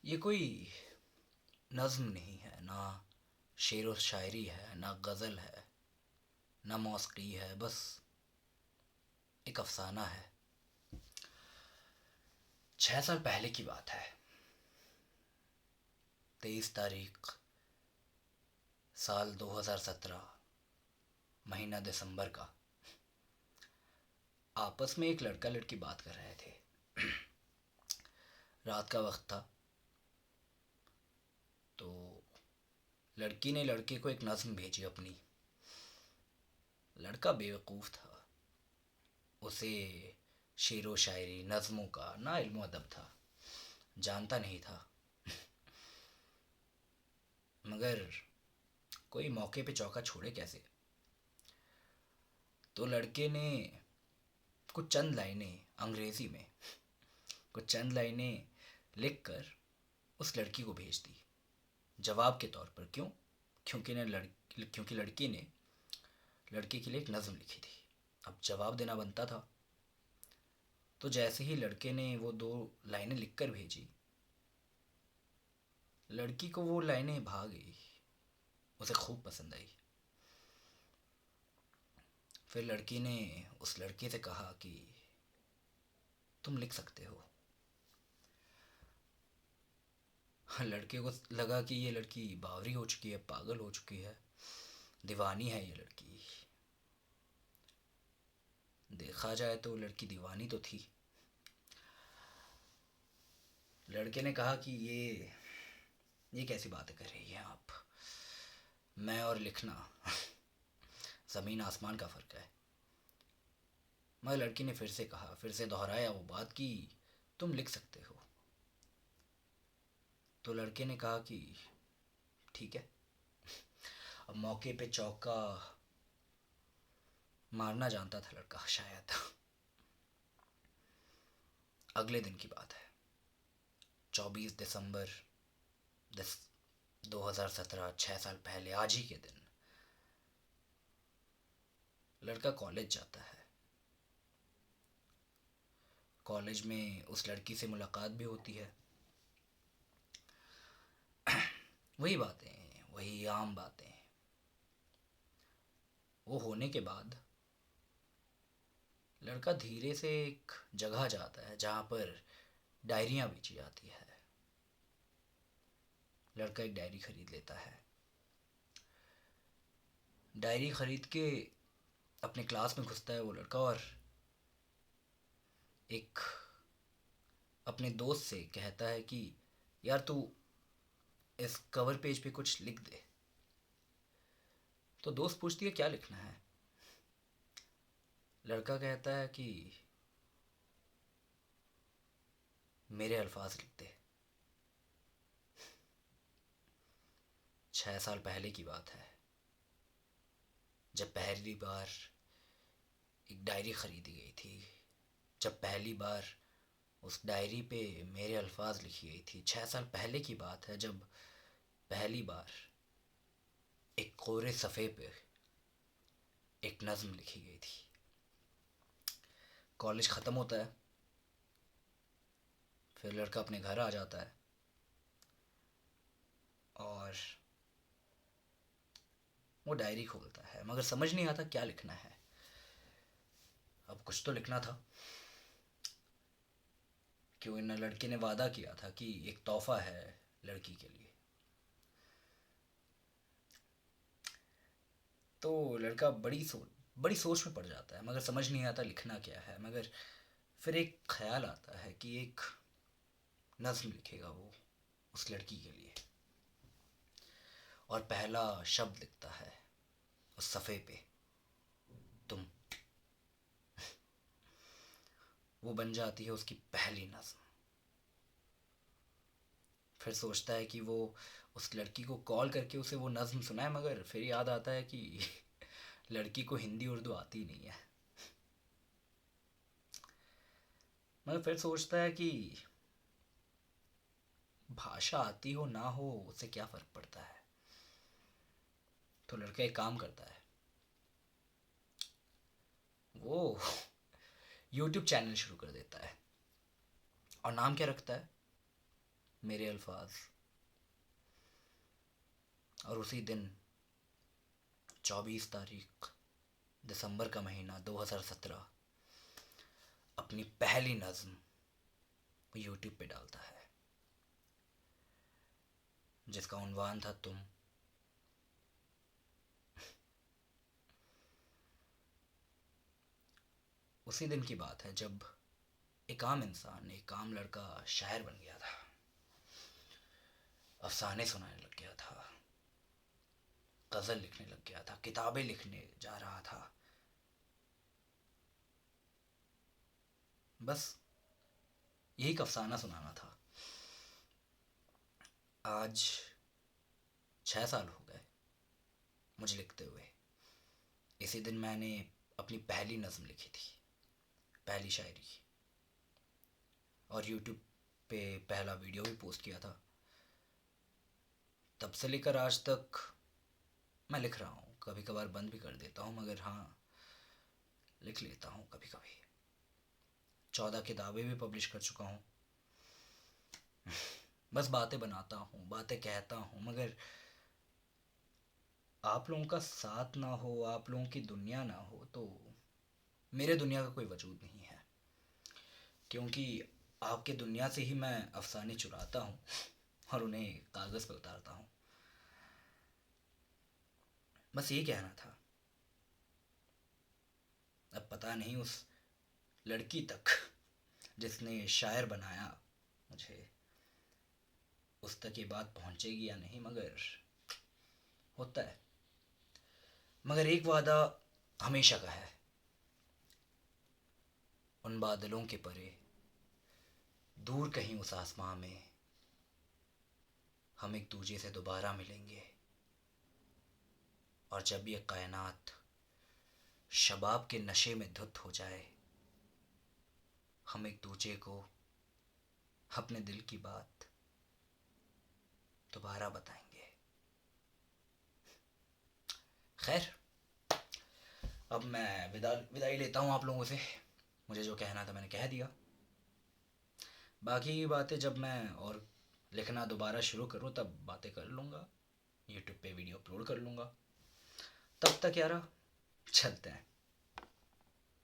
ये कोई नज़्म नहीं है, ना शेर व शायरी है, ना गज़ल है, ना मौसीकी है, बस एक अफसाना है। 6 साल पहले की बात है। 23 तारीख साल 2017, महीना दिसंबर का। आपस में एक लड़का लड़की बात कर रहे थे। रात का वक्त था। तो लड़की ने लड़के को एक नज़्म भेजी अपनी। लड़का बेवकूफ़ था। उसे शेर व शायरी नज़्मों का ना इल्म अदब था। जानता नहीं था। मगर कोई मौके पे चौका छोड़े कैसे। तो लड़के ने कुछ चंद लाइनें अंग्रेज़ी में, कुछ चंद लाइनें लिख कर उस लड़की को भेज दी, जवाब के तौर पर। क्यों? क्योंकि लड़की ने लड़के के लिए एक नज़म लिखी थी। अब जवाब देना बनता था। तो जैसे ही लड़के ने वो 2 लाइनें लिख कर भेजी, लड़की को वो लाइनें भा गई। उसे खूब पसंद आई। फिर लड़की ने उस लड़के से कहा कि तुम लिख सकते हो। लड़के को लगा कि ये लड़की बावरी हो चुकी है, पागल हो चुकी है, दीवानी है ये लड़की। देखा जाए तो लड़की दीवानी तो थी। लड़के ने कहा कि ये कैसी बातें कर रही हैं आप। मैं और लिखना ज़मीन आसमान का फ़र्क है। मगर लड़की ने फिर से कहा, फिर से दोहराया वो बात कि तुम लिख सकते हो। तो लड़के ने कहा कि ठीक है। अब मौके पे चौका मारना जानता था लड़का शायद। अगले दिन की बात है। 24 दिसंबर 2017, 6 साल पहले आज ही के दिन लड़का कॉलेज जाता है। कॉलेज में उस लड़की से मुलाकात भी होती है। वही बातें, वही आम बातें। वो होने के बाद लड़का धीरे से एक जगह जाता है जहाँ पर डायरियाँ बेची जाती है। लड़का एक डायरी खरीद लेता है। डायरी खरीद के अपने क्लास में घुसता है वो लड़का, और एक अपने दोस्त से कहता है कि यार तू इस कवर पेज पे कुछ लिख दे। तो दोस्त पूछती है क्या लिखना है। लड़का कहता है कि मेरे अल्फाज लिख दे। 6 साल पहले की बात है, जब पहली बार एक डायरी खरीदी गई थी। जब पहली बार उस डायरी पे मेरे अल्फाज लिखी गई थी। 6 साल पहले की बात है जब पहली बार एक कोरे सफ़े पे एक नज़्म लिखी गई थी। कॉलेज ख़त्म होता है। फिर लड़का अपने घर आ जाता है और वो डायरी खोलता है, मगर समझ नहीं आता क्या लिखना है। अब कुछ तो लिखना था। क्यों, इन लड़के ने वादा किया था कि एक तोहफा है लड़की के लिए। तो लड़का बड़ी सोच में पड़ जाता है, मगर समझ नहीं आता लिखना क्या है। मगर फिर एक ख्याल आता है कि एक नज़्म लिखेगा वो उस लड़की के लिए। और पहला शब्द लिखता है उस सफ़े पे, तुम। वो बन जाती है उसकी पहली नज़्म। फिर सोचता है कि वो उस लड़की को कॉल करके उसे वो नज़्म सुनाए, मगर फिर याद आता है कि लड़की को हिंदी उर्दू आती नहीं है। मगर फिर सोचता है कि भाषा आती हो ना हो उससे क्या फ़र्क पड़ता है। तो लड़का एक काम करता है। वो यूट्यूब चैनल शुरू कर देता है। और नाम क्या रखता है? मेरे अल्फाज। और उसी दिन 24 तारीख दिसंबर का महीना 2017 अपनी पहली नज्म यूट्यूब पे डालता है, जिसका उन्वान था तुम। उसी दिन की बात है जब एक आम इंसान, एक आम लड़का शायर बन गया था, अफसाने सुनाने लग गया था, गज़ल लिखने लग गया था, किताबें लिखने जा रहा था। बस यही एक अफसाना सुनाना था। आज 6 साल हो गए मुझे लिखते हुए। इसी दिन मैंने अपनी पहली नज्म लिखी थी, पहली शायरी, और यूट्यूब पे पहला वीडियो भी पोस्ट किया था। तब से लेकर आज तक मैं लिख रहा हूँ। कभी कभार बंद भी कर देता हूँ, मगर हाँ, लिख लेता हूँ कभी कभी। 14 किताबें भी पब्लिश कर चुका हूँ। बस बातें बनाता हूँ, बातें कहता हूँ, मगर आप लोगों का साथ ना हो, आप लोगों की दुनिया ना हो, तो मेरे दुनिया का कोई वजूद नहीं है। क्योंकि आपके दुनिया से ही मैं अफसाने चुराता हूँ और उन्हें कागज़ पर उतारता हूँ। बस ये कहना था। अब पता नहीं उस लड़की तक जिसने शायर बनाया मुझे, उस तक ये बात पहुंचेगी या नहीं, मगर होता है। मगर एक वादा हमेशा का है, उन बादलों के परे दूर कहीं उस आसमां में हम एक दूजे से दोबारा मिलेंगे। और जब ये कायनात शबाब के नशे में धुत हो जाए, हम एक दूजे को अपने दिल की बात दोबारा बताएंगे। खैर, अब मैं विदाई लेता हूँ आप लोगों से। मुझे जो कहना था मैंने कह दिया। बाकी की बातें जब मैं और लिखना दोबारा शुरू करूँ तब बातें कर लूँगा, यूट्यूब पे वीडियो अपलोड कर लूँगा। तब तक यारा चलते हैं।